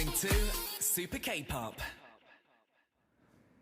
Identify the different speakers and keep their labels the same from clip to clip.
Speaker 1: listening to Super K-Pop.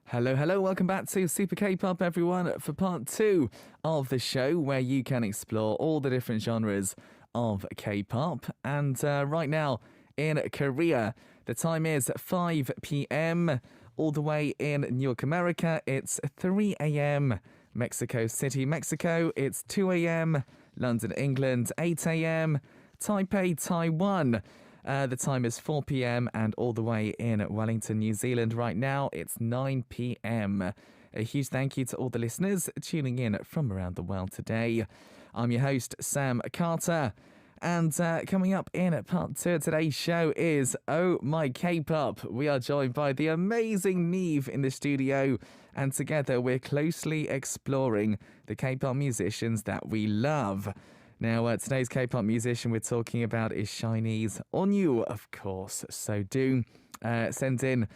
Speaker 2: Hello, welcome back to Super K-Pop, everyone, for part 2 of the show where you can explore all the different genres of K-Pop. And right now in Korea, the time is 5 p.m. All the way in New York, America, it's 3 a.m. Mexico City, Mexico, it's 2 a.m. London, England, 8 a.m. Taipei, Taiwan. The time is 4 p.m. and all the way in Wellington, New Zealand right now, it's 9 p.m. A huge thank you to all the listeners tuning in from around the world today. I'm your host, Sam Carter. And coming up in part 2 of today's show is Oh My K-Pop. We are joined by the amazing NIve in the studio. And together we're closely exploring the K-pop musicians that we love. Now, today's K-pop musician we're talking about is Shinee's Onew, of course. So do send in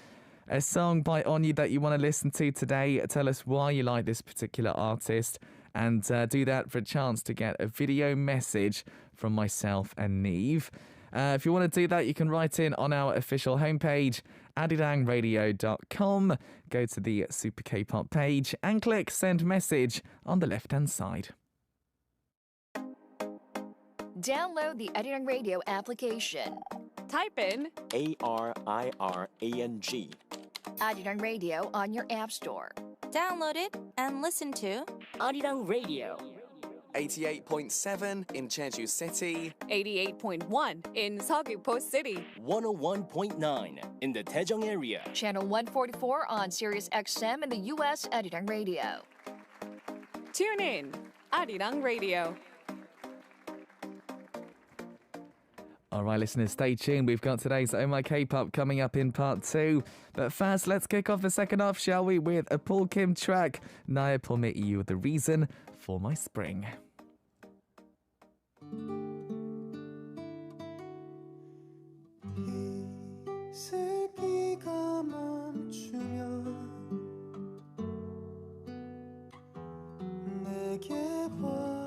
Speaker 2: a song by Onew that you want to listen to today. Tell us why you like this particular artist. And do that for a chance to get a video message from myself and NIve. If you want to do that, you can write in on our official homepage, adirangradio.com. Go to the Super K-Pop page and click Send Message on the left-hand side.
Speaker 3: Download the Arirang Radio application.
Speaker 4: Type in
Speaker 5: ARIRANG.
Speaker 3: Arirang Radio on your app store.
Speaker 6: Download it and listen to
Speaker 5: Arirang Radio.
Speaker 1: 88.7 in Jeju City.
Speaker 4: 88.1 in Seogwipo City.
Speaker 5: 101.9 in the Daejeong area.
Speaker 3: Channel 144 on Sirius XM in the U.S. Arirang Radio.
Speaker 4: Tune in, Arirang Radio.
Speaker 2: All right, listeners, stay tuned. We've got today's Oh My K-Pop coming up in part 2. But first, let's kick off the second half, shall we, with a Paul Kim track, 나의 봄의 이유, the reason for my spring.
Speaker 7: 슬기가 멈추면 내게 와줘요.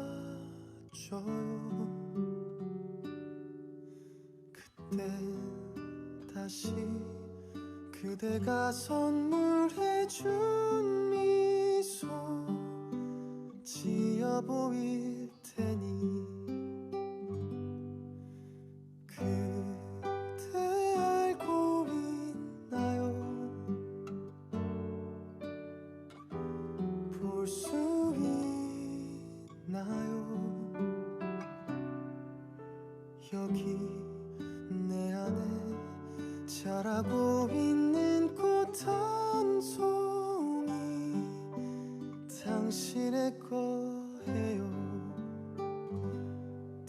Speaker 7: 그때 다시 그대가 선물해준 미소 지어 보일 테니 그대 알고 있나요? 볼 수 있나요? 여기 내 안에 자라고 있는 꽃 한 송이 당신의 거예요.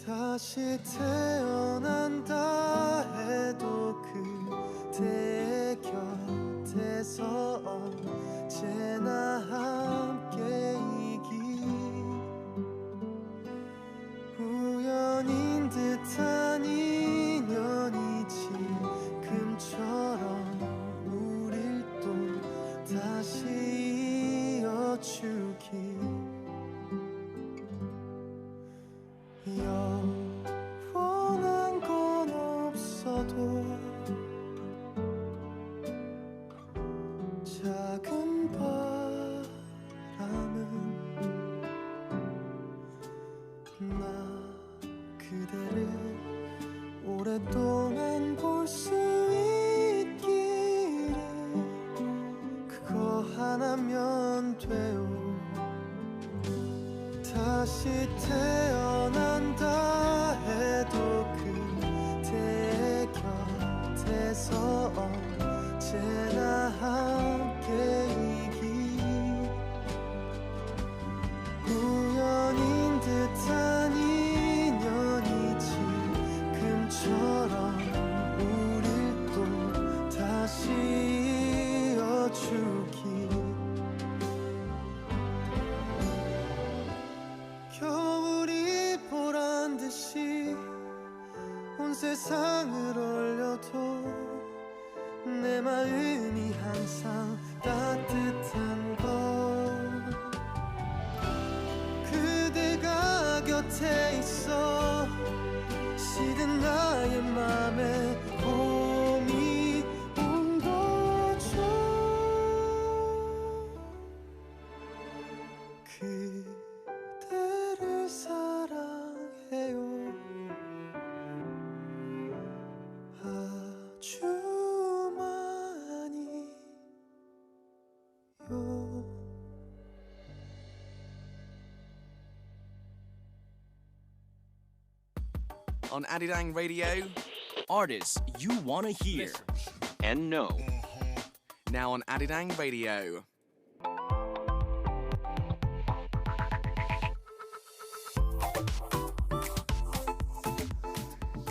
Speaker 7: 다시 태어난다 해도 그대 곁에서 언제나 함께이기 우연인 듯한 인연이 지금처럼 우릴 또 다시 이어주기 영원한 건 없어도 작은 바람은 나 그대를 오랫동안 볼 수 있기를 그거 하나면 돼요. 다시 태어난다 해도 그대 곁에서 언제나 함께이기 우연인 듯한 인연이 지금처럼 우릴 또 다시 이어주기 겨울이 보란듯이 온 세상을 얼려도 내 마음이 항상 따뜻한 것 그대가 곁에 있어 시든 나의 맘에 봄이 그대를 사랑해요 아주 많이요
Speaker 1: On Arirang Radio.
Speaker 5: Artists you wanna hear and know.
Speaker 1: Now on Arirang Radio.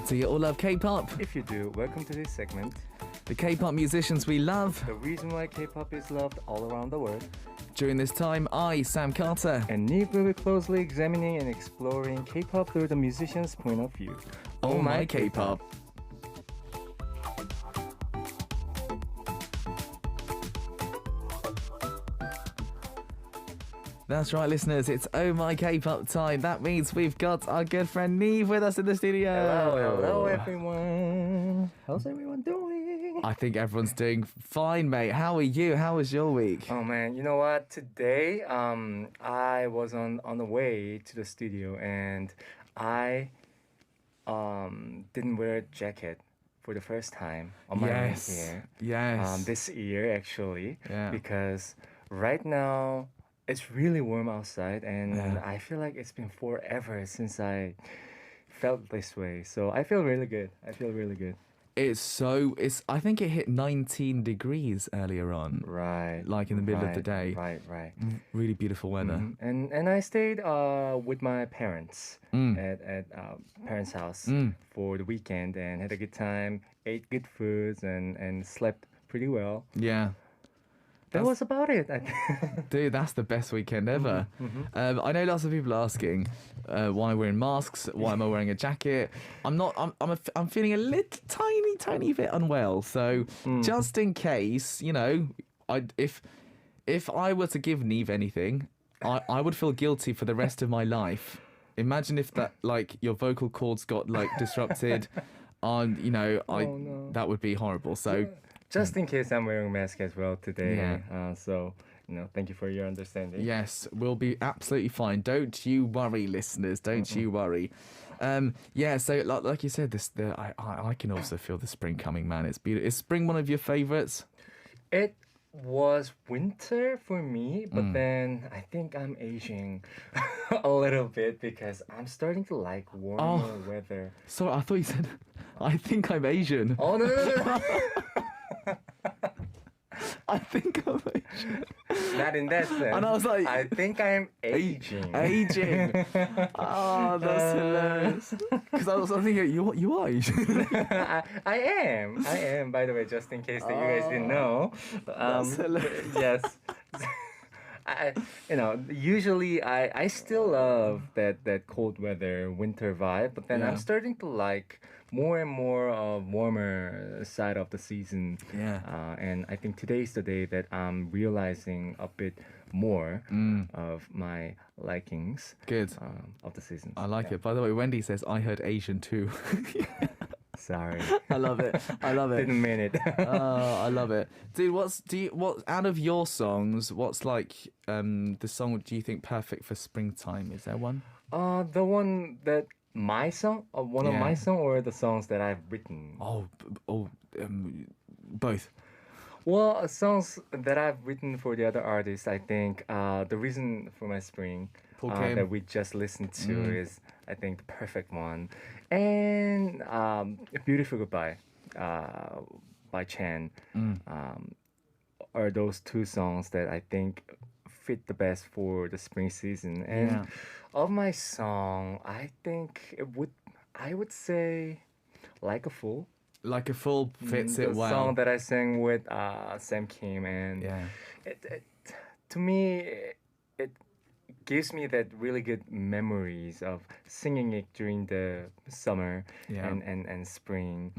Speaker 2: Do you all love K-pop?
Speaker 8: If you do, welcome to this segment.
Speaker 2: The K-pop musicians we love.
Speaker 8: The reason why K-pop is loved all around the world.
Speaker 2: During this time, I, Sam Carter,
Speaker 8: And NIve will be closely examining and exploring K-pop through the musician's point of view.
Speaker 2: Oh My K-pop. That's right, listeners. It's Oh My K-pop time. That means we've got our good friend NIve with us in the studio.
Speaker 8: Hello everyone. How's everyone doing?
Speaker 2: I think everyone's doing fine, mate. How are you? How was your week?
Speaker 8: Oh man, you know what? Today, I was on the way to the studio and I didn't wear a jacket for the first time on my way here.
Speaker 2: Yes.
Speaker 8: This year actually,
Speaker 2: Yeah.
Speaker 8: because right now it's really warm outside and
Speaker 2: Yeah.
Speaker 8: I feel like it's been forever since I felt this way. So I feel really good.
Speaker 2: I think it hit 19 degrees earlier on.
Speaker 8: Right.
Speaker 2: Like in the middle of the day.
Speaker 8: Right.
Speaker 2: Really beautiful weather.
Speaker 8: And I stayed with my parents at parents' house for the weekend and had a good time, ate good foods and slept pretty well.
Speaker 2: Yeah.
Speaker 8: That was about it.
Speaker 2: Dude, that's the best weekend ever. I know lots of people are asking why I'm wearing masks, why am I wearing a jacket? I'm feeling a little tiny bit unwell. So just in case, you know, if I were to give NIve anything, I would feel guilty for the rest of my life. Imagine if that, like, your vocal cords got like disrupted. You know,
Speaker 8: no.
Speaker 2: that would be horrible. So.
Speaker 8: Just in case I'm wearing a mask as well today.
Speaker 2: Yeah.
Speaker 8: So, thank you for your understanding.
Speaker 2: Yes, we'll be absolutely fine. Don't you worry, listeners. Don't you worry. Yeah. So, like you said, I can also feel the spring coming, man. It's beautiful. Is spring one of your favorites?
Speaker 8: It was winter for me, but then I think I'm aging a little bit because I'm starting to like warmer weather.
Speaker 2: Sorry, I thought you said, I think I'm Asian.
Speaker 8: Oh, no.
Speaker 2: I think I'm Asian.
Speaker 8: Not in that sense.
Speaker 2: And I was like,
Speaker 8: I think I'm aging.
Speaker 2: Aging. Oh, that's hilarious. Because I was thinking, you are Asian.
Speaker 8: I am. By the way, just in case that you guys didn't know.
Speaker 2: That's hilarious.
Speaker 8: Yes. Usually I still love that cold weather, winter vibe, but then I'm starting to like more and more warmer side of the season.
Speaker 2: Yeah.
Speaker 8: And I think today's the day that I'm realizing a bit more of my likings.
Speaker 2: Good.
Speaker 8: Of the season.
Speaker 2: I like it. By the way, Wendy says, I heard Asian too.
Speaker 8: Sorry.
Speaker 2: I love it.
Speaker 8: Didn't mean it.
Speaker 2: I love it. Dude, what out of your songs, what's like the song do you think perfect for springtime? Is there one?
Speaker 8: The one that my song, one of my song, or the songs that I've written?
Speaker 2: Both.
Speaker 8: Well, songs that I've written for the other artists, I think the reason for my spring that we just listened to is, I think, the perfect one. And Beautiful Goodbye by Chan are those two songs that I think fit the best for the spring season. And of my song, I think I would say Like a Fool.
Speaker 2: Like a Fool fits it
Speaker 8: the
Speaker 2: well.
Speaker 8: song that I sang with Sam Kim, and it to me it gives me that really good memories of singing it during the summer and spring.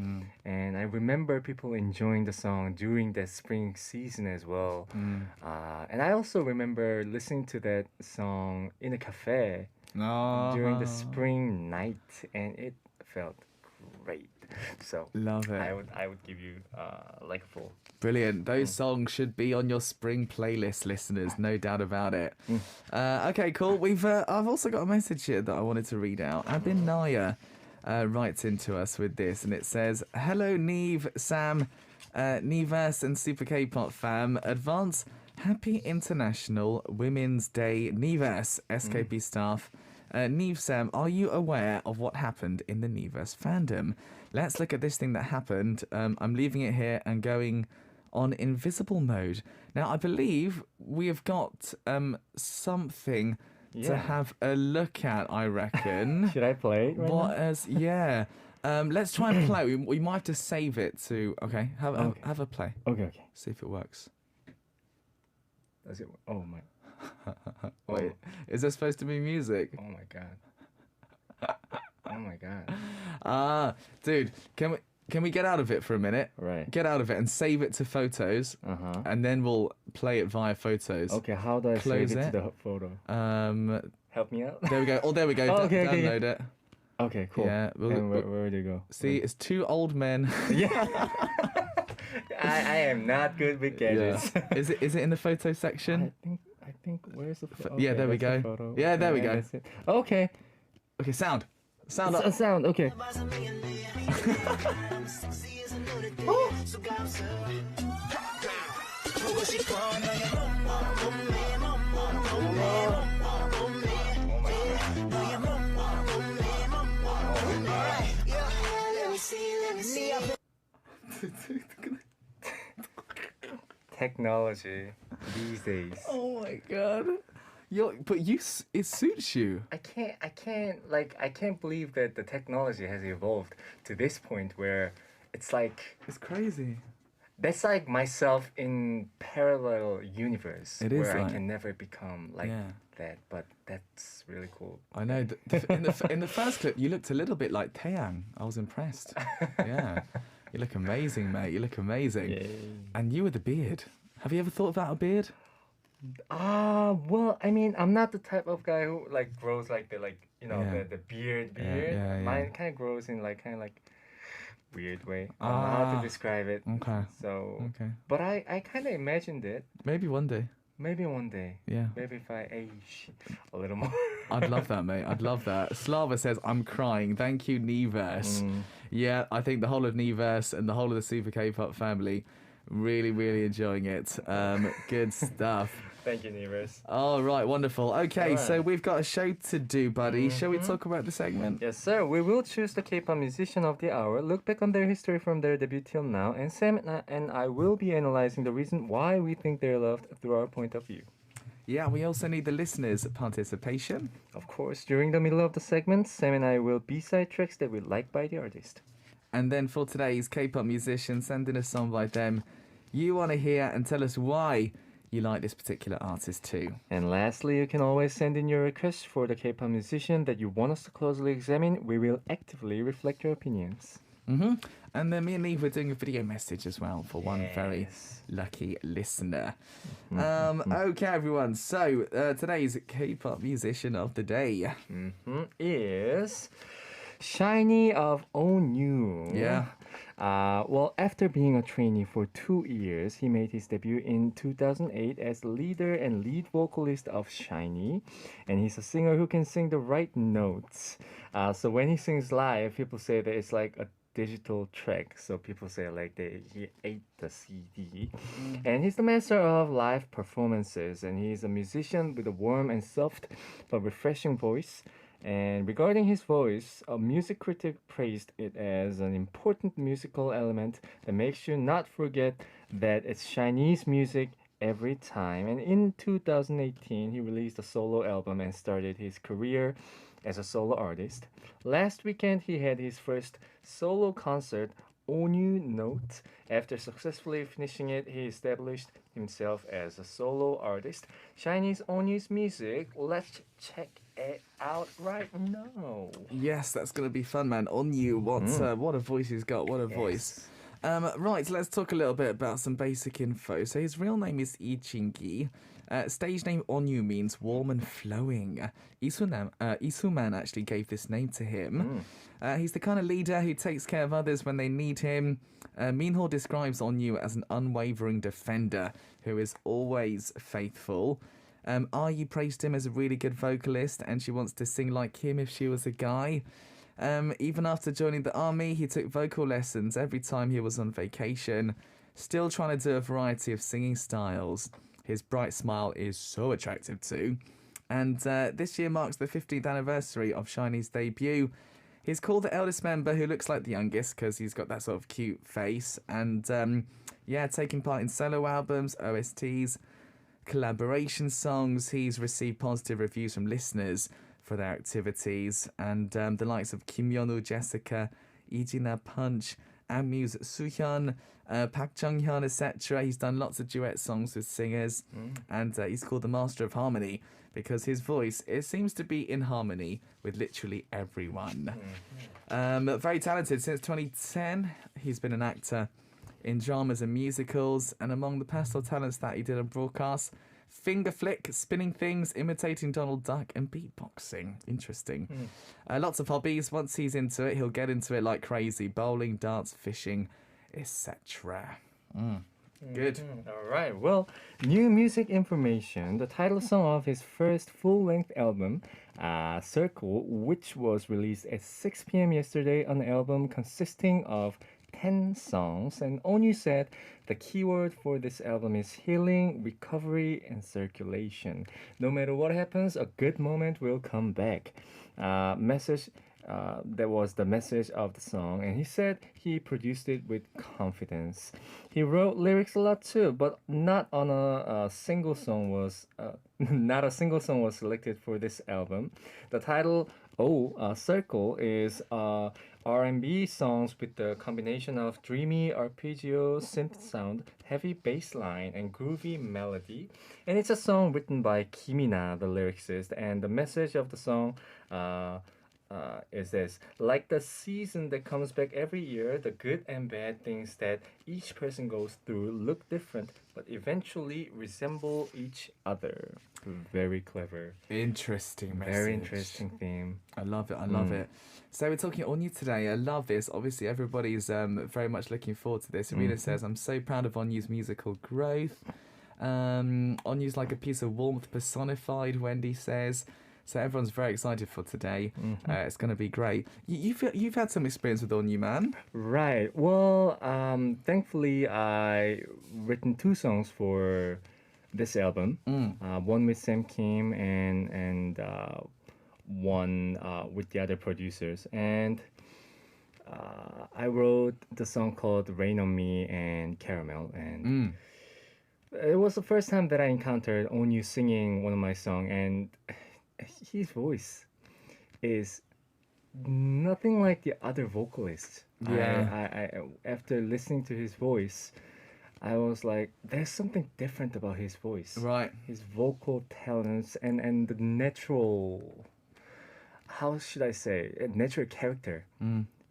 Speaker 8: And I remember people enjoying the song during the spring season as well. And I also remember listening to that song in a cafe during the spring night, and it felt great. So
Speaker 2: Love it.
Speaker 8: I would give you like a full.
Speaker 2: Brilliant. Those songs should be on your spring playlist, listeners. No doubt about it. Okay, cool. I've also got a message here that I wanted to read out. Abin Naya writes into us with this, and it says, "Hello, NIve, Sam, NIverse, and Super K-pop fam. Advance Happy International Women's Day, NIverse, SKP staff. NIve, Sam, are you aware of what happened in the NIverse fandom? Let's look at this thing that happened. I'm leaving it here and going on invisible mode. Now, I believe we have got something to have a look at, I reckon."
Speaker 8: Should I play it right now?
Speaker 2: Yeah. Let's try and play. We might have to save it to... Okay, have a play.
Speaker 8: Okay.
Speaker 2: See if it works.
Speaker 8: Does it? Oh my.
Speaker 2: Wait, is there supposed to be music?
Speaker 8: Oh my god. Oh my god.
Speaker 2: Dude, can we get out of it for a minute?
Speaker 8: Right.
Speaker 2: Get out of it and save it to photos, and then we'll play it via photos.
Speaker 8: Okay, how do I
Speaker 2: Close
Speaker 8: save it
Speaker 2: it.
Speaker 8: to the photo?
Speaker 2: Help
Speaker 8: me out.
Speaker 2: There we go. Oh, there we go.
Speaker 8: Oh, okay,
Speaker 2: Download it.
Speaker 8: Okay, cool.
Speaker 2: Yeah.
Speaker 8: And where do you go?
Speaker 2: See, it's two old men.
Speaker 8: Yeah. I am not good with gadgets.
Speaker 2: Yeah. Is it in the photo section?
Speaker 8: I think where's the photo?
Speaker 2: Yeah, there we
Speaker 8: that's
Speaker 2: go.
Speaker 8: the photo.
Speaker 2: Yeah, there we go.
Speaker 8: That's it. Okay.
Speaker 2: Okay, sound up.
Speaker 8: Sound. Okay. Technology these days.
Speaker 2: Oh my god. It suits you.
Speaker 8: I can't believe that the technology has evolved to this point where it's like
Speaker 2: It's crazy.
Speaker 8: that's like myself in parallel universe
Speaker 2: It is
Speaker 8: where I
Speaker 2: like-
Speaker 8: can never become like
Speaker 2: Yeah.
Speaker 8: that, but that's really cool.
Speaker 2: I know. In the first clip, you looked a little bit like Taeyang. I was impressed. Yeah. You look amazing, mate. You look amazing. And you with the beard. Have you ever thought about a beard?
Speaker 8: Well, I mean, I'm not the type of guy who like grows like the
Speaker 2: Yeah.
Speaker 8: the beard.
Speaker 2: Yeah.
Speaker 8: Mine kind of grows in like weird way. I don't know how to describe it.
Speaker 2: Okay.
Speaker 8: So,
Speaker 2: Okay.
Speaker 8: but I kind of imagined it.
Speaker 2: Maybe one day.
Speaker 8: Maybe one day.
Speaker 2: Yeah.
Speaker 8: Maybe if I age a little more.
Speaker 2: I'd love that, mate. I'd love that. Slava says, "I'm crying. Thank you, NIverse." Yeah, I think the whole of NIverse and the whole of the Super K-pop family really, really enjoying it. Good stuff.
Speaker 8: Thank you, Neighbors.
Speaker 2: All right, wonderful. Okay,
Speaker 8: All
Speaker 2: so
Speaker 8: right.
Speaker 2: we've got a show to do, buddy. Shall we talk about the segment?
Speaker 8: Yes, sir. We will choose the K-pop musician of the hour, look back on their history from their debut till now, and Sam and I will be analyzing the reason why we think they're loved through our point of view.
Speaker 2: Yeah, we also need the listeners' participation.
Speaker 8: Of course, during the middle of the segment, Sam and I will B-side tracks that we like by the artist.
Speaker 2: And then for today's K-pop musician, send in a song by them you want to hear and tell us why you like this particular artist too.
Speaker 8: And lastly, you can always send in your requests for the K-pop musician that you want us to closely examine. We will actively reflect your opinions.
Speaker 2: And then me and Neve were doing a video message as well for one very lucky listener. Okay, everyone. So today's K-pop musician of the day
Speaker 8: Is Shinee of Onew.
Speaker 2: Yeah.
Speaker 8: Well, after being a trainee for 2 years, he made his debut in 2008 as the leader and lead vocalist of Shinee, and he's a singer who can sing the right notes. So when he sings live, people say that it's like a digital track. So people say like he ate the CD. And he's the master of live performances, and he's a musician with a warm and soft but refreshing voice. And regarding his voice, a music critic praised it as an important musical element that makes you not forget that it's Chinese music every time. And in 2018, he released a solo album and started his career as a solo artist. Last weekend, he had his first solo concert, Onew Note. After successfully finishing it, he established himself as a solo artist. Chinese Onew's music, let's check it out right now.
Speaker 2: Yes, that's going to be fun, man. On you, what a voice he's got. What a voice. Right, let's talk a little bit about some basic info. So his real name is Lee Jin-gi. Stage name Onew means warm and flowing. Isuman actually gave this name to him. He's the kind of leader who takes care of others when they need him. Minho describes Onew as an unwavering defender who is always faithful. Ayu praised him as a really good vocalist, and she wants to sing like him if she was a guy. Even after joining the army, he took vocal lessons every time he was on vacation, still trying to do a variety of singing styles. His bright smile is so attractive too. And this year marks the 15th anniversary of Shinee's debut. He's called the eldest member who looks like the youngest because he's got that sort of cute face. And taking part in solo albums, OSTs, collaboration songs. He's received positive reviews from listeners for their activities, and the likes of Kim Yeonu, Jessica, Ijina Punch, Amuse Suhyun, Park Jung-hyun, etc. He's done lots of duet songs with singers, and he's called the Master of Harmony because his voice, it seems to be in harmony with literally everyone. Very talented. Since 2010, he's been an actor in dramas and musicals, and among the personal talents that he did on broadcast, finger flick, spinning things, imitating Donald Duck, and beatboxing. Interesting. Lots of hobbies. Once he's into it, he'll get into it like crazy. Bowling, darts, fishing, etc. Good.
Speaker 8: All right. Well, new music information. The title song of his first full-length album, Circle, which was released at 6 p.m. yesterday, an album consisting of 10 songs, and Onew said the keyword for this album is healing, recovery, and circulation. No matter what happens, a good moment will come back. That was the message of the song, and he said he produced it with confidence. He wrote lyrics a lot too, but not on a single song was not a single song was selected for this album. The title Circle is R&B songs with the combination of dreamy arpeggio synth sound, heavy bass line, and groovy melody. And it's a song written by Kimina, the lyricist, and the message of the song is this: like the season that comes back every year, the good and bad things that each person goes through look different, but eventually resemble each other. Very clever.
Speaker 2: Interesting message.
Speaker 8: Very interesting theme.
Speaker 2: I love it. I love it. So we're talking Onew today. I love this. Obviously, everybody's very much looking forward to this. Arena says, I'm so proud of Onew's musical growth. Onew's like a piece of warmth personified, Wendy says. So everyone's very excited for today. It's going to be great. You've had some experience with Onew, man.
Speaker 8: Right. Well, thankfully, I written 2 songs for this album. One with Sam Kim and one with the other producers. And I wrote the song called Rain on Me and Caramel. And it was the first time that I encountered Onew singing one of my songs. And his voice is nothing like the other vocalists. I after listening to his voice, I was like, there's something different about his voice.
Speaker 2: Right.
Speaker 8: His vocal talents and the natural, how should I say, natural character.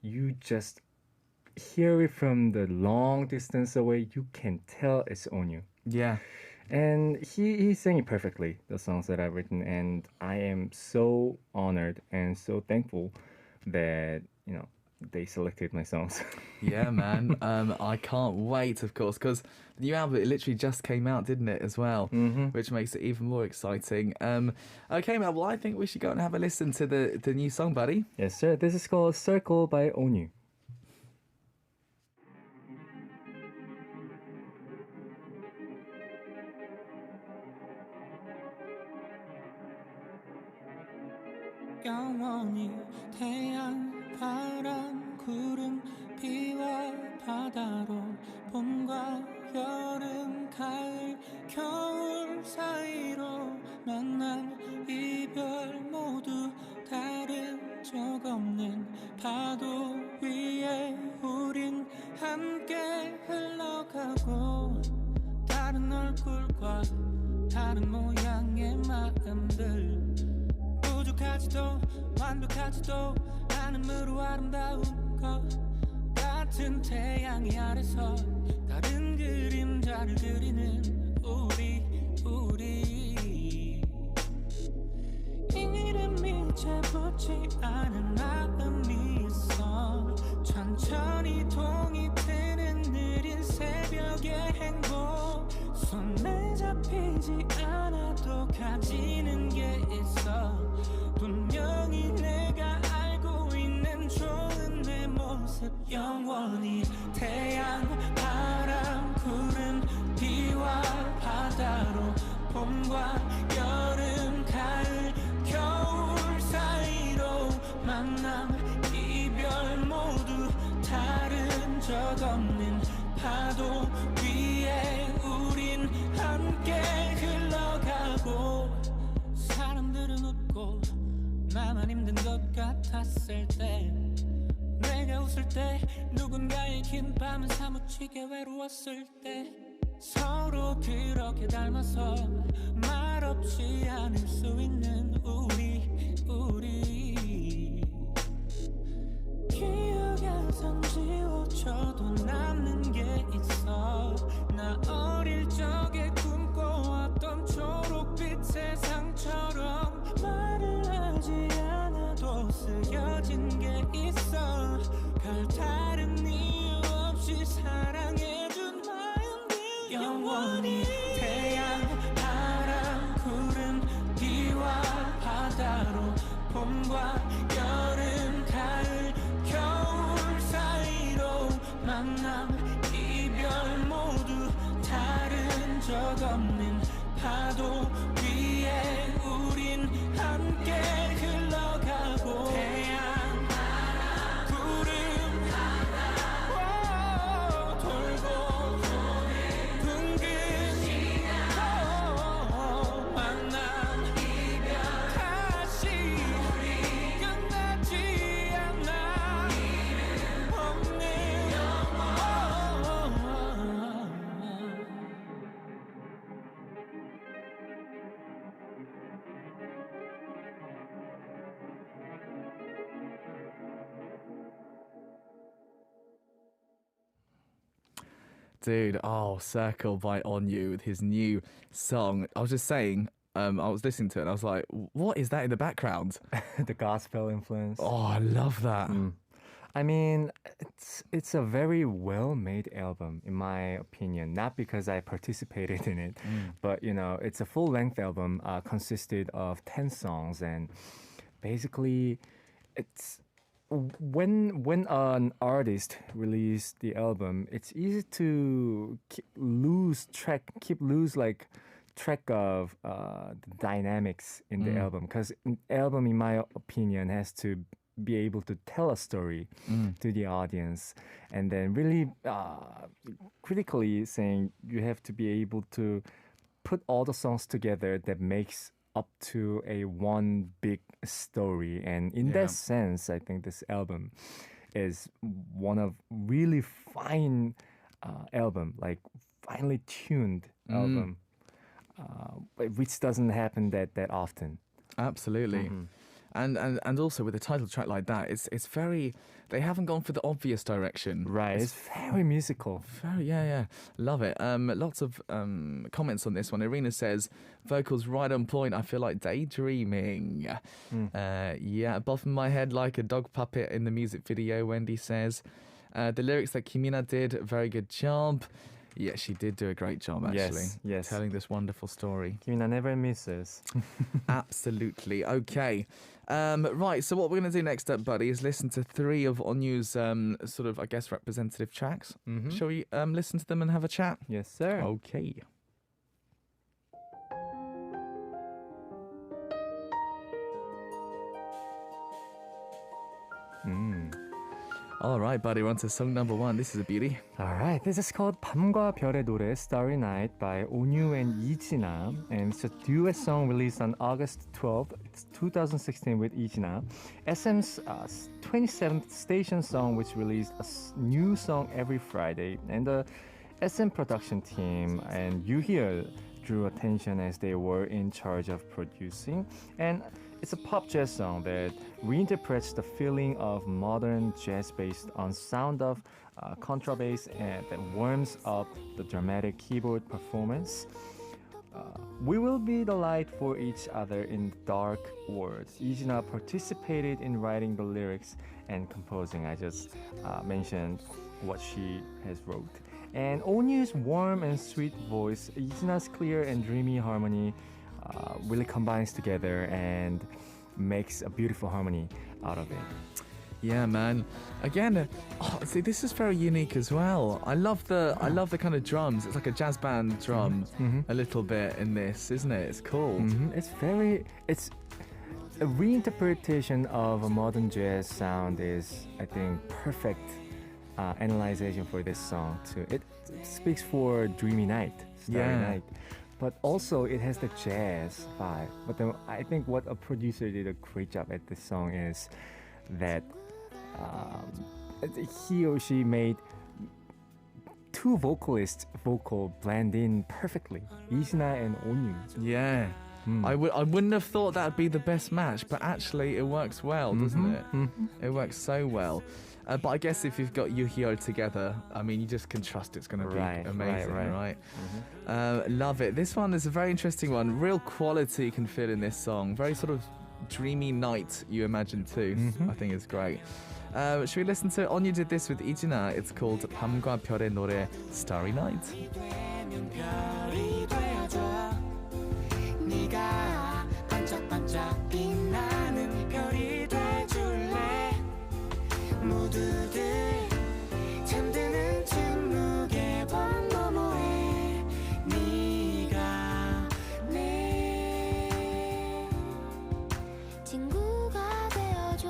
Speaker 8: You just hear it from the long distance away. You can tell it's Onew.
Speaker 2: Yeah.
Speaker 8: And he sang it perfectly, the songs that I've written, and I am so honored and so thankful that, they selected my songs.
Speaker 2: Yeah, man. I can't wait, of course, because the new album, it literally just came out, didn't it, as well, which makes it even more exciting. Okay, man, well, I think we should go and have a listen to the new song, buddy.
Speaker 8: Yes, sir. This is called Circle by Onew.
Speaker 7: 영원히 태양, 바람, 구름, 비와 바다로 봄과 여름, 가을, 겨울 사이로 만남, 이별 모두 다른 적 없는 파도 위에 우린 함께 흘러가고 다른 얼굴과 다른 모양의 마음들 부족하지도 완벽하지도 않음으로 아름다운 것 같은 태양이 아래서 다른 그림자를 그리는 우리 이름이 재붙지 않은 마음이 있어 천천히 동이 트는 느린 새벽의 행복 손에 잡히지 않아도 가지는 게 있어 분명히 내가 알고 있는 좋은 내 모습 영원히 태양 바람 구름 비와 바다로 봄과 여름 가을 겨울 사이로 만남 이별 모두 다른 적 없는 파도 위에 우린 함께 흘러가고 사람들은 웃고 나만 힘든 것 같았을 때 내가 웃을 때 누군가의 긴 밤은 사무치게 외로웠을 때 서로 그렇게 닮아서 말없이 않을 수 있는 우리 기억에선 지워져도 남는 게 있어 나 어릴 적에 꿈꿔왔던 초록빛 세상처럼 말을 하지 않아도 쓰여진 게 있어 별다른 이유 없이 사랑해준 마음들 영원히 태양 바람 구름 비와 바다로 봄과 여름 가을 겨울 사이로 만남 이별 모두 다른 적 없는 파도 위에 우린 함께 흘러가고 태양 바람 구름 돌고 둥근 만남 이별 다시 끝나지 않아 없는
Speaker 2: Dude, Circle by Onew with his new song. I was just saying, I was listening to it and I was like, what is that in the background?
Speaker 8: The gospel influence.
Speaker 2: Oh, I love that.
Speaker 8: I mean, it's a very well-made album, in my opinion. Not because I participated in it, but it's a full-length album consisted of 10 songs, and basically, it's when an artist releases the album, it's easy to keep lose track of the dynamics in the album, because an album, in my opinion, has to be able to tell a story to the audience, and then really critically saying you have to be able to put all the songs together that makes up to a one big story. And in that sense, I think this album is one of really fine album, like finely tuned album, which doesn't happen that often.
Speaker 2: Absolutely. And also with a title track like that, it's very, they haven't gone for the obvious direction.
Speaker 8: Right, it's very musical.
Speaker 2: Yeah, love it. Lots of comments on this one. Irina says, vocals right on point. I feel like daydreaming. Bobbing my head like a dog puppet in the music video, Wendy says. The lyrics that Kimina did, very good job. Yeah, she did do a great job, actually.
Speaker 8: Yes.
Speaker 2: Telling this wonderful story.
Speaker 8: Kimina never misses.
Speaker 2: Absolutely. Okay. Right, so what we're going to do next up, buddy, is listen to 3 of Onew's sort of, I guess, representative tracks. Shall we listen to them and have a chat?
Speaker 8: Yes, sir.
Speaker 2: Okay. All right, buddy, we're on to song number 1. This is a beauty.
Speaker 8: All right, this is called 밤과 별의 노래, Starry Night by Onew and Ijina. And it's a duet song released on August 12th, 2016 with Ijina. SM's 27th station song, which released a new song every Friday. And the SM production team and Yuhyeol drew attention as they were in charge of producing. And it's a pop jazz song that reinterprets the feeling of modern jazz based on sound of contrabass and that warms up the dramatic keyboard performance. We will be the light for each other in dark words. Yujina participated in writing the lyrics and composing. I just mentioned what she has wrote. And Onew's warm and sweet voice, Yujina's clear and dreamy harmony really combines together and makes a beautiful harmony out of it.
Speaker 2: Yeah, man. Again, see, this is very unique as well. I love the kind of drums. It's like a jazz band drum, a little bit in this, isn't it? It's cool.
Speaker 8: It's a reinterpretation of a modern jazz sound is, I think, perfect analyzation for this song too. It speaks for dreamy night, starry night. But also it has the jazz vibe. But then I think what a producer did a great job at this song is that he or she made two vocalists vocal blend in perfectly, Yujina and Onew.
Speaker 2: Yeah. I wouldn't have thought that would be the best match, but actually it works well, doesn't it? It works so well. But I guess if you've got Yuhyo together, I mean, you just can trust it's going to be amazing, right? Love it. This one is a very interesting one. Real quality you can feel in this song. Very sort of dreamy night you imagine too. I think it's great. Should we listen to Onew did this with Ijina? It's called 밤과 별의 노래 Starry Night.
Speaker 7: 네가 반짝반짝 빛나는 별이 돼줄래 모두들 잠드는 침묵의 밤 너머에 네가 내 친구가 되어줘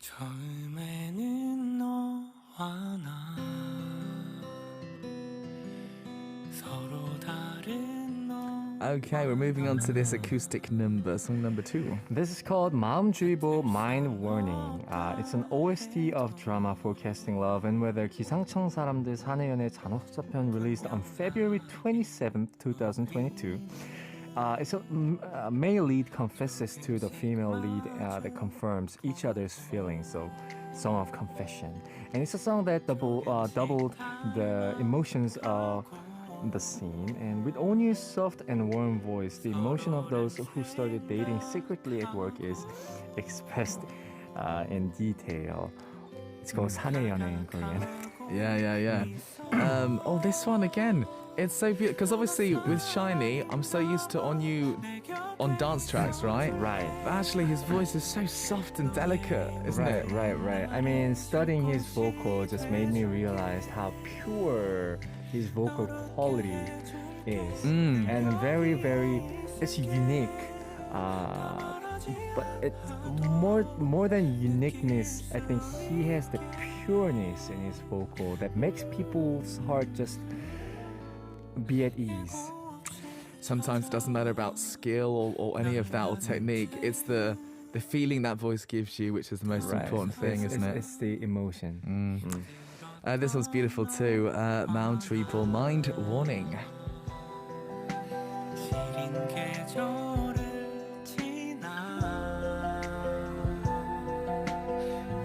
Speaker 7: 처음에는 너와 나 서로 다른 너
Speaker 2: Okay, we're moving on to this acoustic number, song number 2.
Speaker 8: This is called 마음주의보 Mind Warning. It's an OST of drama forecasting love and weather 기상청 사람들 사내연애 잔혹사편 released on February 27th, 2022. It's a male lead confesses to the female lead that confirms each other's feelings, so song of confession. And it's a song that doubled the emotions of the scene, and with Onew's soft and warm voice, the emotion of those who started dating secretly at work is expressed in detail. It's called 사내연애 in Korean.
Speaker 2: Yeah. This one again. It's so beautiful because obviously with Shinee, I'm so used to Onew on dance tracks, right?
Speaker 8: Right.
Speaker 2: But actually, his voice is so soft and delicate, isn't it?
Speaker 8: Right. I mean, studying his vocal just made me realize how pure his vocal quality is, and very, it's unique. But it's more than uniqueness. I think he has the pureness in his vocal that makes people's heart just be at ease.
Speaker 2: Sometimes it doesn't matter about skill or any of that or technique. It's the feeling that voice gives you, which is the most important thing, isn't it?
Speaker 8: It's the emotion.
Speaker 2: This one's beautiful too. 마음 주의보 Mind Warning.
Speaker 7: 시린 계절을 지나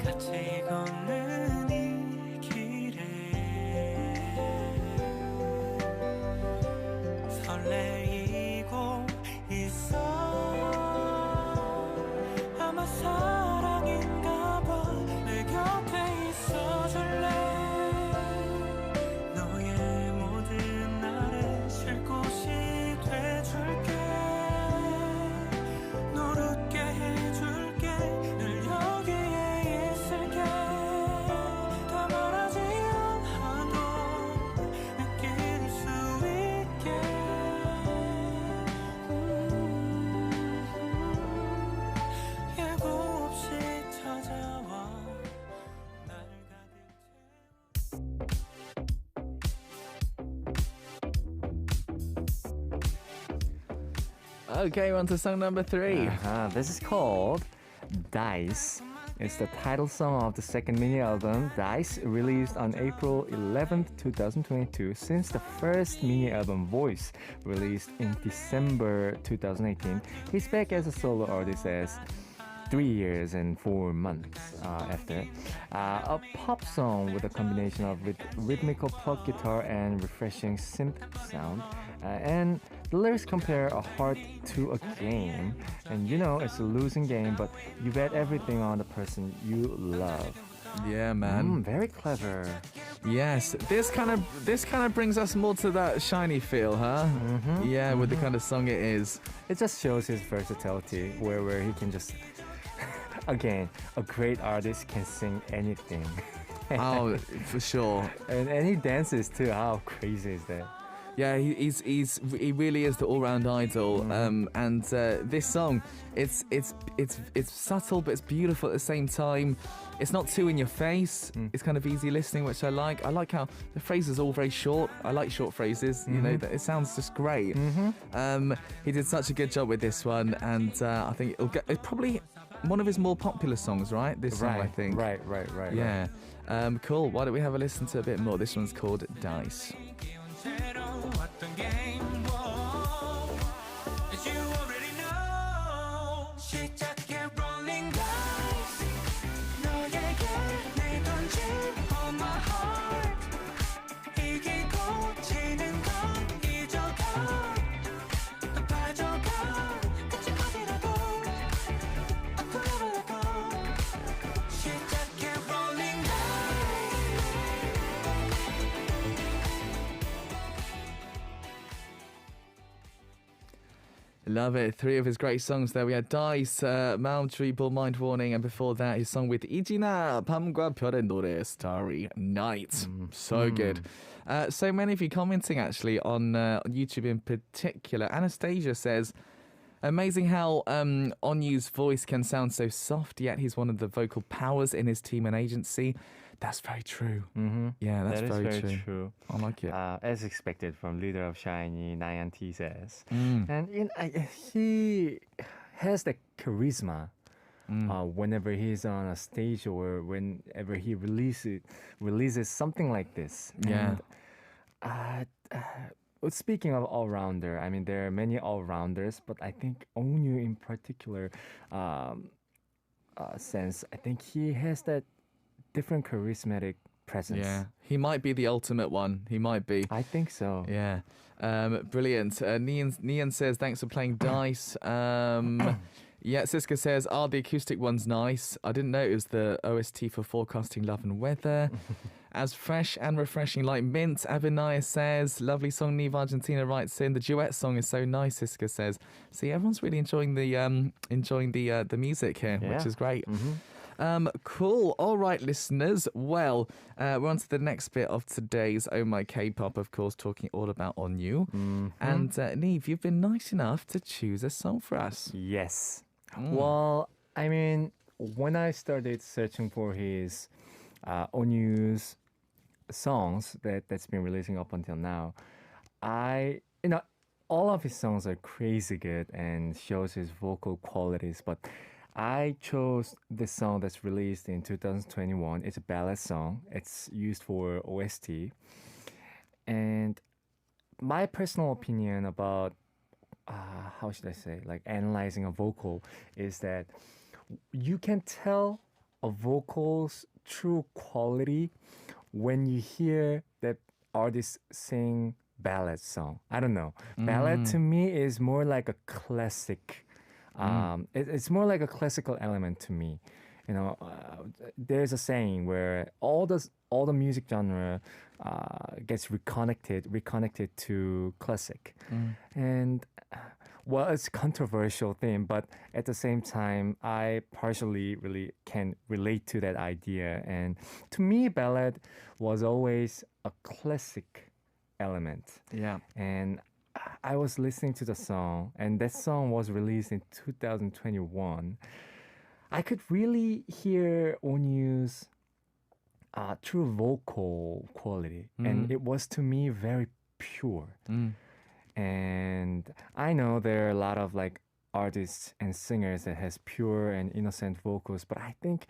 Speaker 7: 같이 걷는 이 길에 설레이고 있어 아마 사랑인가 봐 내 곁에 있어줄래 너의 모든 나를 쉴 곳이 돼줄게 널 웃게 해줄게 늘 여기에 있을게 다 말하지 않아도 느낄 수 있게 예고 없이 찾아와 날 가득 채
Speaker 2: Okay, we're on to song number 3.
Speaker 8: This is called Dice. It's the title song of the second mini album, Dice, released on April 11th, 2022. Since the first mini album, Voice, released in December 2018, he's back as a solo artist as 3 years and 4 months after. A pop song with a combination of rhythmical pop guitar and refreshing synth sound. And the lyrics compare a heart to a game. And you know, it's a losing game, but you bet everything on the person you love.
Speaker 2: Yeah, man.
Speaker 8: Very clever.
Speaker 2: Yes, this kind of brings us more to that Shinee feel, huh? Yeah, with the kind of song it is.
Speaker 8: It just shows his versatility, where he can just, again, a great artist can sing anything.
Speaker 2: Oh, for sure.
Speaker 8: And he dances too. How crazy is that?
Speaker 2: Yeah, he really is the all-round idol. And this song, it's subtle, but it's beautiful at the same time. It's not too in your face. It's kind of easy listening, which I like. I like how the phrases are all very short. I like short phrases. You know, it sounds just great. He did such a good job with this one, and I think it's probably one of his more popular songs, right? This song, I think.
Speaker 8: Right.
Speaker 2: Yeah. Cool. Why don't we have a listen to a bit more? This one's called Dice. Love it. 3 of his great songs there. We had Dice, Maltreatable, Mind Warning, and before that his song with 이지나 밤과 별의 노래, Starry Night. So good. So many of you commenting actually on YouTube in particular. Anastasia says, amazing how Onew's voice can sound so soft, yet he's one of the vocal powers in his team and agency. That's very true. Yeah, that's very true. I like it.
Speaker 8: As expected from leader of Shinee, Nayan T says. And he has the charisma whenever he's on a stage or whenever he releases something like this.
Speaker 2: Yeah.
Speaker 8: And, speaking of all-rounder, I mean, there are many all-rounders, but I think Onew in particular sense, I think he has that different charismatic presence.
Speaker 2: Yeah, he might be the ultimate one. He might be.
Speaker 8: I think so.
Speaker 2: Yeah. Brilliant. Nian says, thanks for playing Dice. Yeah, Siska says, the acoustic one's nice. I didn't know it was the OST for Forecasting Love and Weather. As fresh and refreshing like mint, Abinaya says. Lovely song, NIve Argentina writes in. The duet song is so nice, Siska says. See, everyone's really enjoying the music here, which is great. Cool. All right, listeners. Well, we're on to the next bit of today's Oh My K-Pop, of course, talking all about Onew. And NIve, you've been nice enough to choose a song for us.
Speaker 8: Yes. Well, I mean, when I started searching for his Onew's songs that's been releasing up until now, all of his songs are crazy good and shows his vocal qualities, but I chose this song that's released in 2021. It's a ballad song. It's used for OST. And my personal opinion about, how should I say, like analyzing a vocal is that you can tell a vocal's true quality when you hear that artist sing ballad song. I don't know. Ballad to me is more like a classic. It's more like a classical element to me. You know, there's a saying where all the music genre gets reconnected to classic, and well, it's a controversial thing, but at the same time, I partially really can relate to that idea. And to me, ballad was always a classic element.
Speaker 2: Yeah.
Speaker 8: And I was listening to the song, and that song was released in 2021. I could really hear Onew's true vocal quality, and it was to me very pure. And I know there are a lot of like artists and singers that has pure and innocent vocals, but I think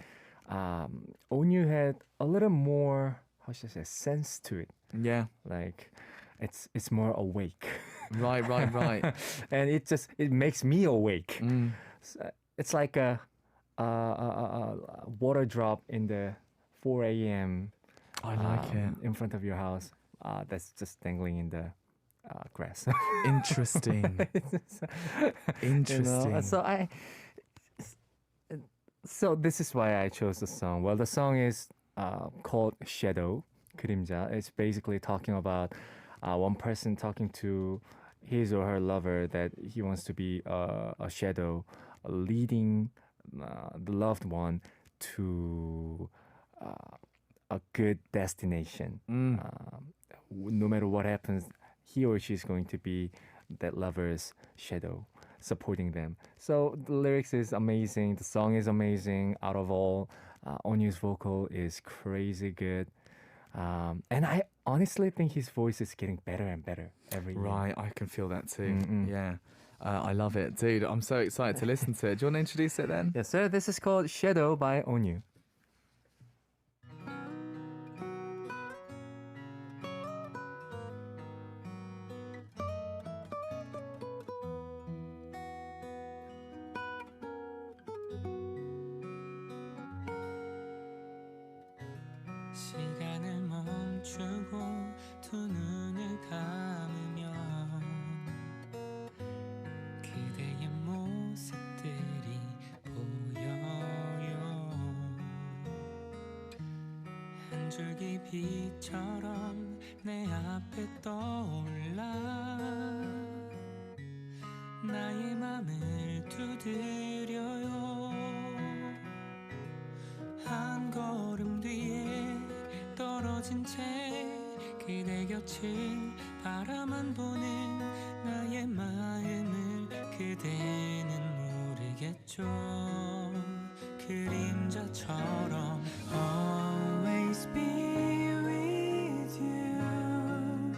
Speaker 8: Onew had a little more, how should I say, sense to it.
Speaker 2: Yeah.
Speaker 8: Like it's more awake.
Speaker 2: Right.
Speaker 8: And it makes me awake.
Speaker 2: Mm.
Speaker 8: So it's like a water drop in the 4 a.m.
Speaker 2: I like it.
Speaker 8: in front of your house. That's just dangling in the grass.
Speaker 2: Interesting. Interesting.
Speaker 8: So this is why I chose the song. Well, the song is called Shadow, 그림자. It's basically talking about one person talking to his or her lover that he wants to be a shadow, leading the loved one to a good destination. No matter what happens, he or she is going to be that lover's shadow, supporting them. So the lyrics is amazing. The song is amazing. Out of all, Onew's vocal is crazy good. And I honestly think his voice is getting better and better every year.
Speaker 2: Right, I can feel that too. Yeah. I love it. Dude, I'm so excited to listen to it. Do you want to introduce it then?
Speaker 8: Yes, sir. This is called Shadow by Onew.
Speaker 7: 시간을 멈추고 두 눈을 감으면 그대의 모습들이 보여요. 한 줄기 빛처럼 내 앞에 떠올라 나의 맘을 두드려요. 한 걸음 뒤에 떨어진 채 그대 곁을 바라만 보는 나의 마음을 그대는 모르겠죠. 그림자처럼 Always be with you.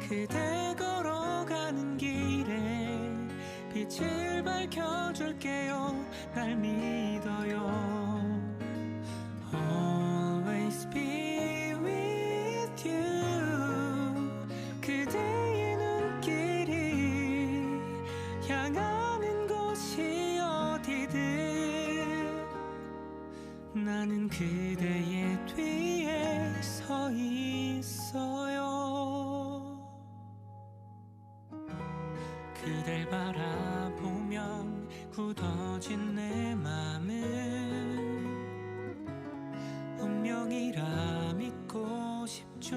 Speaker 7: 그대 걸어가는 길에 빛을 밝혀줄게요. 날 믿어요. Always be with you. 그대의 눈길이 향하는 곳이 어디든 나는 그대의 뒤에 서 있어요. 그댈 바라보면 굳어진 내 맘은 운명이라 믿고 싶죠.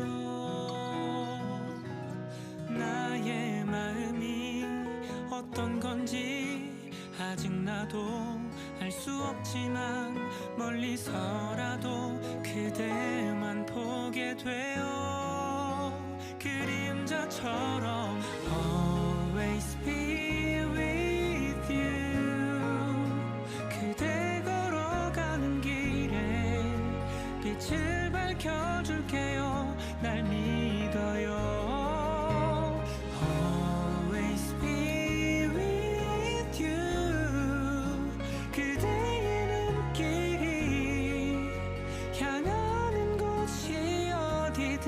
Speaker 7: 나의 마음이 어떤 건지 아직 나도 알 수 없지만 멀리서라도 그대만 보게 돼요. 그림자처럼 Always be with you. 그대 걸어가는 길에 빛을 밝혀줄게요. 날 믿어요. Always be with you. 그대의 눈길이 향하는 곳이 어디든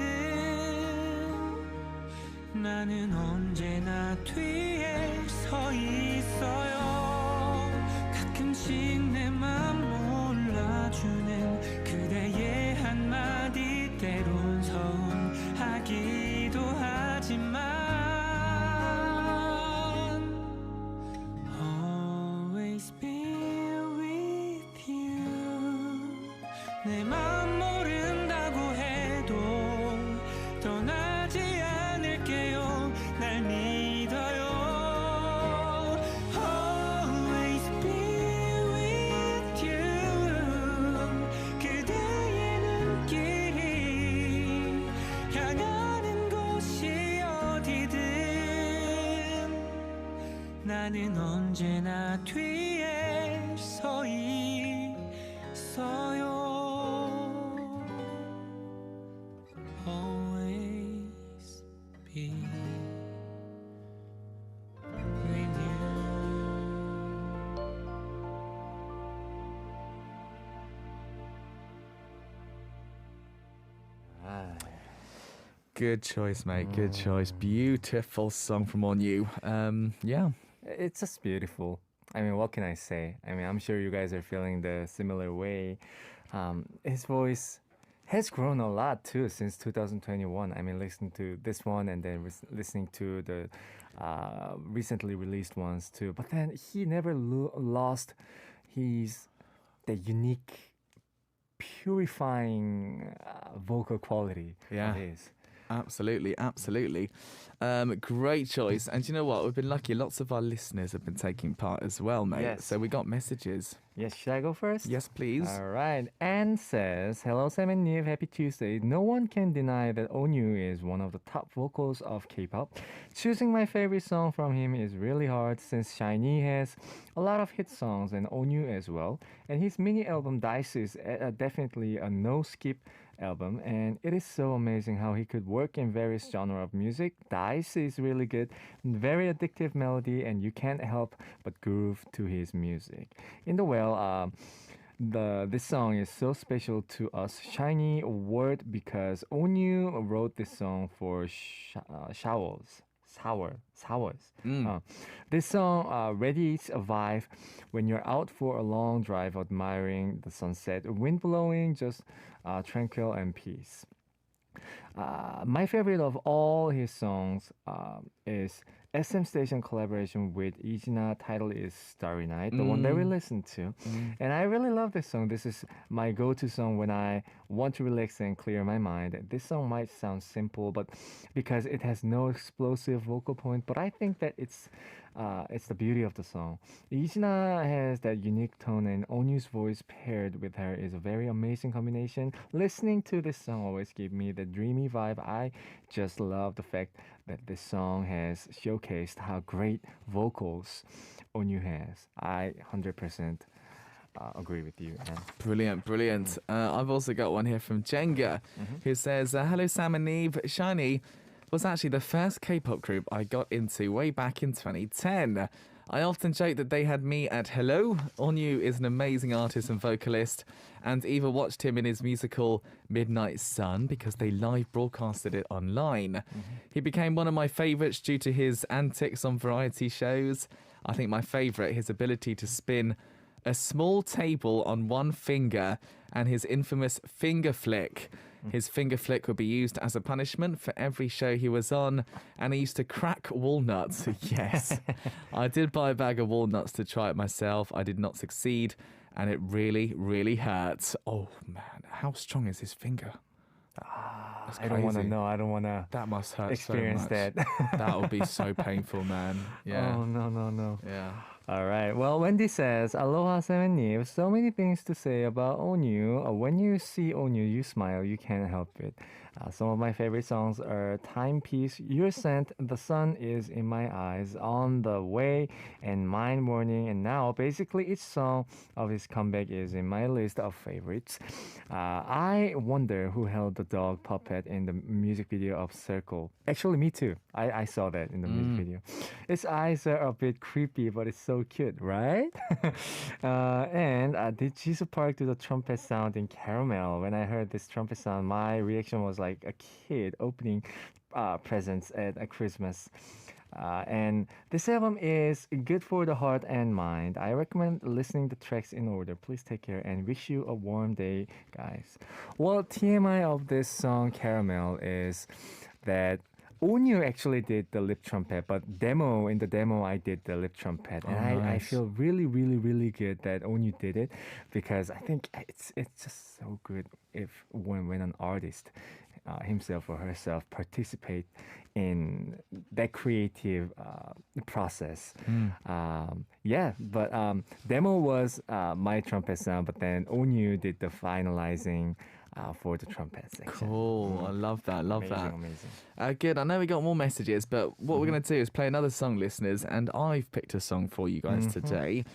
Speaker 7: 나는 언제나 뒤에 서 있어요. 가끔씩 내 맘 몰라주는 그대의 한마디 때론 서운하기도 하지만 Always be with you. 내 맘 모른다고 해도 떠나지 않을게요. 날 믿어요. Always be with you. 그대의 눈길이 향하는 곳이 어디든 나는 언제나 뒤에 서 있어요. Always be with you.
Speaker 2: Good choice, mate. Good choice. Beautiful song from Onew. Yeah.
Speaker 8: It's just beautiful. I mean, what can I say? I mean, I'm sure you guys are feeling the similar way. His voice has grown a lot too since 2021. I mean, listening to this one and then listening to the recently released ones too. But then he never lost the unique, purifying vocal quality
Speaker 2: Yeah.
Speaker 8: of his.
Speaker 2: Absolutely, absolutely. Great choice. And you know what? We've been lucky. Lots of our listeners have been taking part as well, mate.
Speaker 8: Yes.
Speaker 2: So we got messages.
Speaker 8: Yes, should I go first?
Speaker 2: Yes, please.
Speaker 8: All right. Anne says, "Hello, Sam and NIve. Happy Tuesday. No one can deny that Onew is one of the top vocals of K-pop. Choosing my favorite song from him is really hard since Shinee has a lot of hit songs and Onew as well. And his mini album Dice is definitely a no-skip album, and it is so amazing how he could work in various genre of music. Dice is really good, very addictive melody, and you can't help but groove to his music. In the well, this song is so special to us Shiny word because Onew wrote this song for showers. This song radiates a vibe when you're out for a long drive admiring the sunset, wind blowing, just tranquil and peace. My favorite of all his songs is SM Station collaboration with Ijina. Title is Starry Night, the one that we listened to. And I really love this song. This is my go-to song when I want to relax and clear my mind. This song might sound simple, but because it has no explosive vocal point, but I think that it's the beauty of the song. Ijina has that unique tone, and Onew's voice paired with her is a very amazing combination. Listening to this song always gives me the dreamy vibe. I just love the fact that this song has showcased how great vocals Onew has. I 100% agree with you.
Speaker 2: Brilliant, brilliant. I've also got one here from Jenga, who says, "Hello, Sam and NIve. Shinee was actually the first K-pop group I got into way back in 2010. I often joke that they had me at hello. Onew is an amazing artist and vocalist, and even watched him in his musical Midnight Sun because they live broadcasted it online. He became one of my favourites due to his antics on variety shows. I think my favourite, his ability to spin a small table on one finger and his infamous finger flick. His finger flick would be used as a punishment for every show he was on, and he used to crack walnuts." Yes. "I did buy a bag of walnuts to try it myself. I did not succeed, and it really, really hurts." Oh, man. How strong is his finger? That's
Speaker 8: I don't want to
Speaker 2: crazy.
Speaker 8: know. I don't want to
Speaker 2: That must hurt
Speaker 8: experience
Speaker 2: so much.
Speaker 8: that.
Speaker 2: That would be so painful, man. Yeah.
Speaker 8: Oh, no.
Speaker 2: Yeah.
Speaker 8: All right. Well, Wendy says, "Aloha, Sam and NIve. So many things to say about Onew. When you see Onew, you smile. You can't help it. Some of my favorite songs are Timepiece, Your Scent, The Sun Is in My Eyes, On the Way, and Mind Morning. And now, basically, each song of his comeback is in my list of favorites. I wonder who held the dog puppet in the music video of Circle. Actually, me too. I saw that in the music video. Its eyes are a bit creepy, but it's so cute, right? And did Jisoo Park do the trumpet sound in Caramel? When I heard this trumpet sound, my reaction was like a kid opening presents at a Christmas. And this album is good for the heart and mind. I recommend listening the tracks in order. Please take care and wish you a warm day, guys. Well, TMI of this song, Caramel, is that Onew actually did the lip trumpet, but in the demo I did the lip trumpet, and I feel really, really, really good that Onew did it, because I think it's just so good when an artist himself or herself participate in that creative process. But demo was my trumpet sound, but then Onew did the finalizing for the trumpet section.
Speaker 2: Cool. I love that.
Speaker 8: Amazing.
Speaker 2: Good. I know we got more messages, but what we're going to do is play another song, listeners, and I've picked a song for you guys today.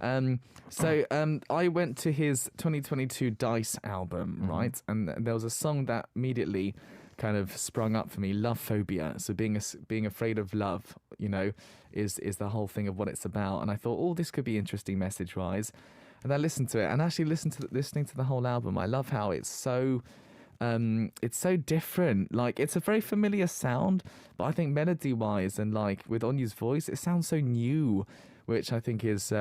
Speaker 2: I went to his 2022 Dice album, right? And there was a song that immediately kind of sprung up for me, Love Phobia. So being afraid of love, is the whole thing of what it's about. And I thought, this could be interesting message-wise. And I listened to it, and actually listening to the whole album, I love how it's so it's so different. Like, it's a very familiar sound, but I think melody-wise and like with Onew's voice, it sounds so new, which I think is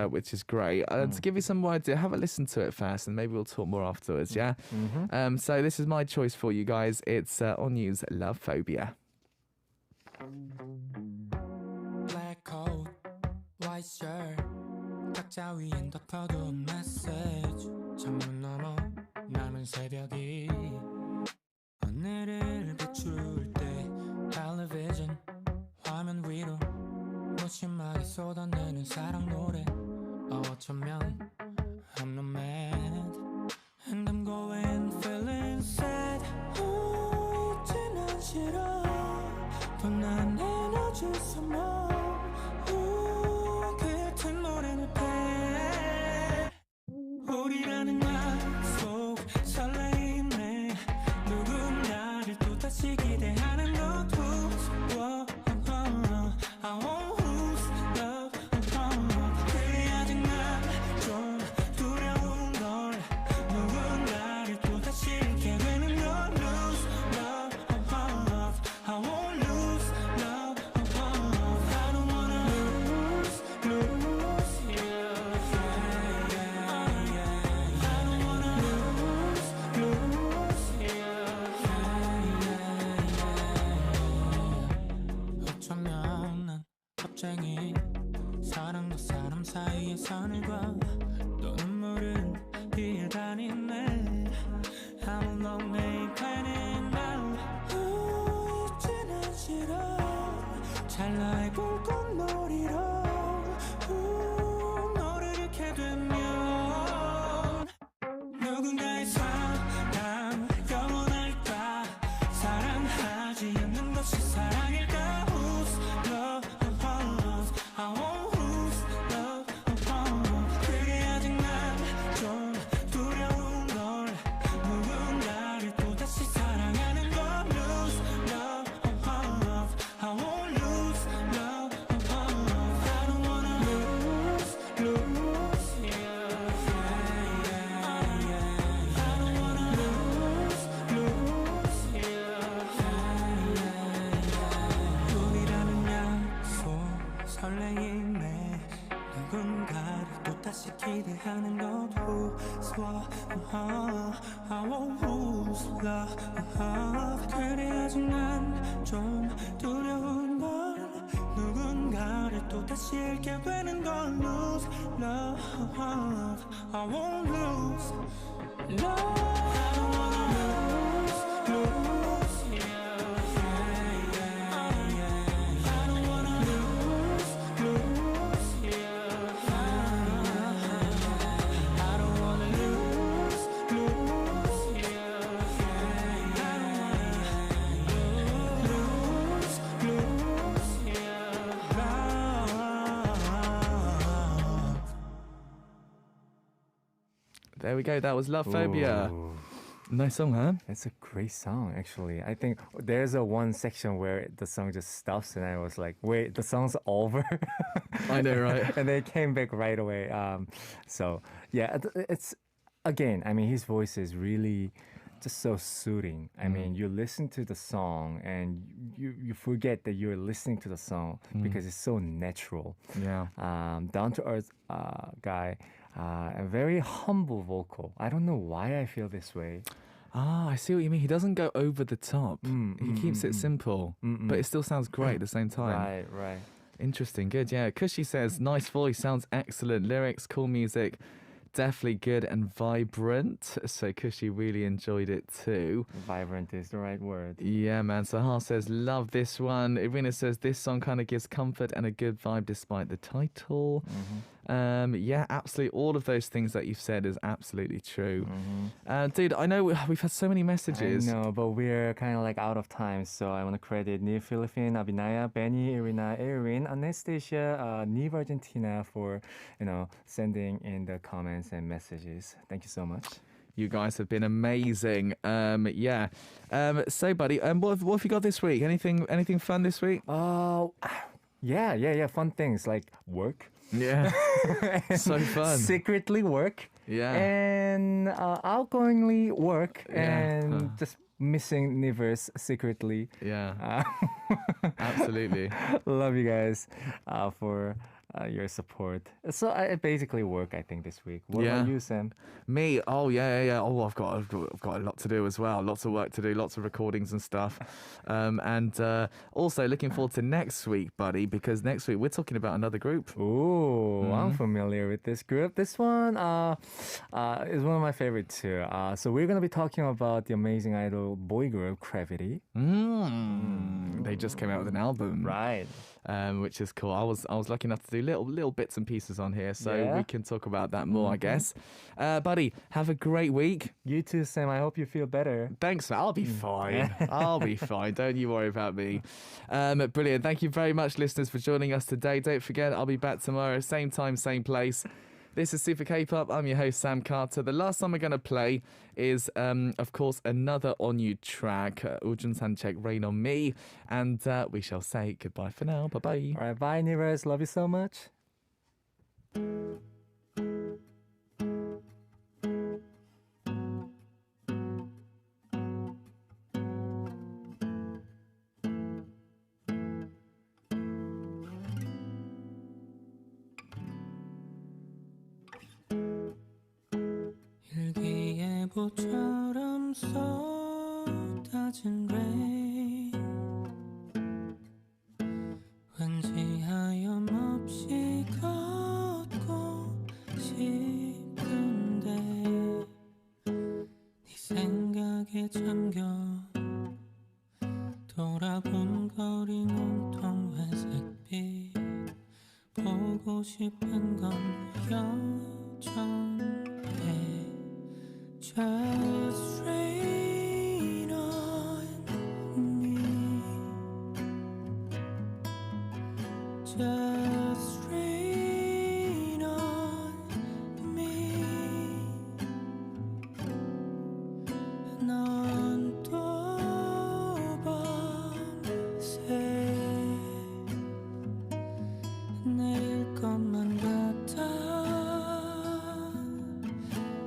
Speaker 2: great. To give you some more idea, have a listen to it first, and maybe we'll talk more afterwards. Yeah. So this is my choice for you guys. It's Onew's Love Phobia.
Speaker 7: Black coat, white shirt 각자 위엔 덮어둔 메시지 창문 너머 남은 새벽이 오늘을 비출 때 텔레비전 화면 위로 무심하게 쏟아내는 사랑 노래 어쩌면 I'm not mad and I'm going feeling sad 이제는 싫어 또 난 에너지 삼아 같은 노래를 해 우리라는 약속 설레임에 누군가를 또다시 기대하는 것 I won't lose love 그래 아직 난 좀 두려운 걸 누군가를 또다시 잃게 되는 걸 lose love I won't lose love I don't wanna lose you I don't wanna lose you 어쩌면 난 겁쟁이 사람과 사람 사이의 선을 그어 또 눈물은 피해다니네 I'm lonely planning now 이제는 싫어 찰나의 불꽃놀이로 너를 잃게 되면 누군가의 사랑 영원할까 사랑하지 않는 것이 사랑일까 Who's love I won't lose love 그게 아직 난 좀 두려운 걸 누군가를 또다시 사랑하는 걸 lose love I won't lose love I don't wanna lose you I don't wanna lose you 우리라는 약속 설레임에 누군가를 또다시 기대하는 것 Who's what I won't lose love 그래 아직 난 좀 두려운 걸 누군가를 또다시 잃게 되는 걸 Lose love I won't lose love I don't wanna lose you I don't wanna lose you I don't wanna lose you I don't wanna lose you
Speaker 2: There we go. That was Love Phobia. Nice song, huh?
Speaker 8: It's a great song, actually. I think there's a one section where the song just stops, and I was like, "Wait, the song's over."
Speaker 2: I know, right?
Speaker 8: And then it came back right away. So yeah, it's again. I mean, his voice is really just so soothing. I mean, you listen to the song and you forget that you're listening to the song because it's so natural.
Speaker 2: Yeah.
Speaker 8: Down to earth guy. A very humble vocal. I don't know why I feel this way.
Speaker 2: Ah, I see what you mean. He doesn't go over the top. He keeps it simple, but it still sounds great at the same time.
Speaker 8: Right.
Speaker 2: Interesting. Good. Yeah. Cushy says, nice voice, sounds excellent. Lyrics, cool music. Definitely good and vibrant. So Cushy really enjoyed it too.
Speaker 8: Vibrant is the right word.
Speaker 2: Yeah, man. Sahar says, love this one. Irina says, this song kind of gives comfort and a good vibe despite the title. Yeah, absolutely. All of those things that you've said is absolutely true. Dude, I know we've had so many messages.
Speaker 8: I know, but we're kind of like out of time. So I want to credit NIve Philippines, Abinaya, Benny, Irina, Erin, Anastasia, NIve Argentina for, sending in the comments and messages. Thank you so much.
Speaker 2: You guys have been amazing. Yeah. So, buddy, what have you got this week? Anything fun this week?
Speaker 8: Yeah. Fun things like work.
Speaker 2: Yeah. So fun.
Speaker 8: Secretly work.
Speaker 2: Yeah.
Speaker 8: And outgoingly work
Speaker 2: Yeah.
Speaker 8: and just missing Nivers secretly.
Speaker 2: Yeah. Absolutely.
Speaker 8: Love you guys for your support. So I basically work, I think, this week. What about you, Sam?
Speaker 2: Me? Oh yeah. Oh, I've got a lot to do as well. Lots of work to do. Lots of recordings and stuff. And also looking forward to next week, buddy, because next week we're talking about another group.
Speaker 8: Ooh, I'm familiar with this group. This one is one of my favorites too. So we're gonna be talking about the Amazing Idol boy group Gravity.
Speaker 2: They just came out with an album,
Speaker 8: Right.
Speaker 2: which is cool. I was lucky enough to do little bits and pieces on here, so
Speaker 8: Yeah.
Speaker 2: we can talk about that more, I guess. Buddy, have a great week.
Speaker 8: You too, Sam. I hope you feel better.
Speaker 2: Thanks, man. I'll be fine. I'll be fine. Don't you worry about me. Brilliant. Thank you very much, listeners, for joining us today. Don't forget, I'll be back tomorrow, same time, same place. This is Super K-Pop. I'm your host, Sam Carter. The last song we're going to play is, of course, another Onew track, Ujun Sanchek, Rain on Me. And we shall say goodbye for now. Bye-bye.
Speaker 8: All right, bye, Nivers. Love you so much.
Speaker 7: 일기예보처럼 쏟아진 rain 왠지 하염없이 걷고 싶은데 네 생각에 잠겨 돌아본 거리 온통 회색빛 보고 싶은 건 여전해 Just rain on me. Just rain on me. 넌 또 밤새 내일 것만 같아.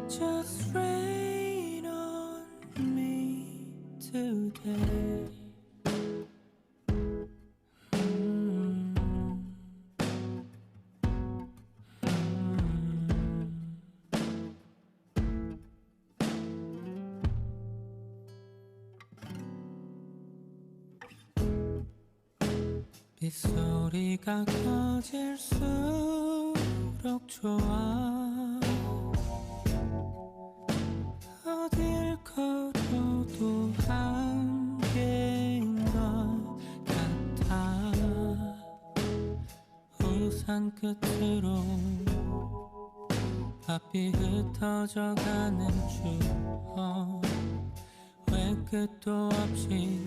Speaker 7: Just rain on me today. 빗소리가 커질수록 좋아 어딜 걸어도 함께인 것 같아 우산 끝으로 앞이 흩어져가는 추억 왜 끝도 없이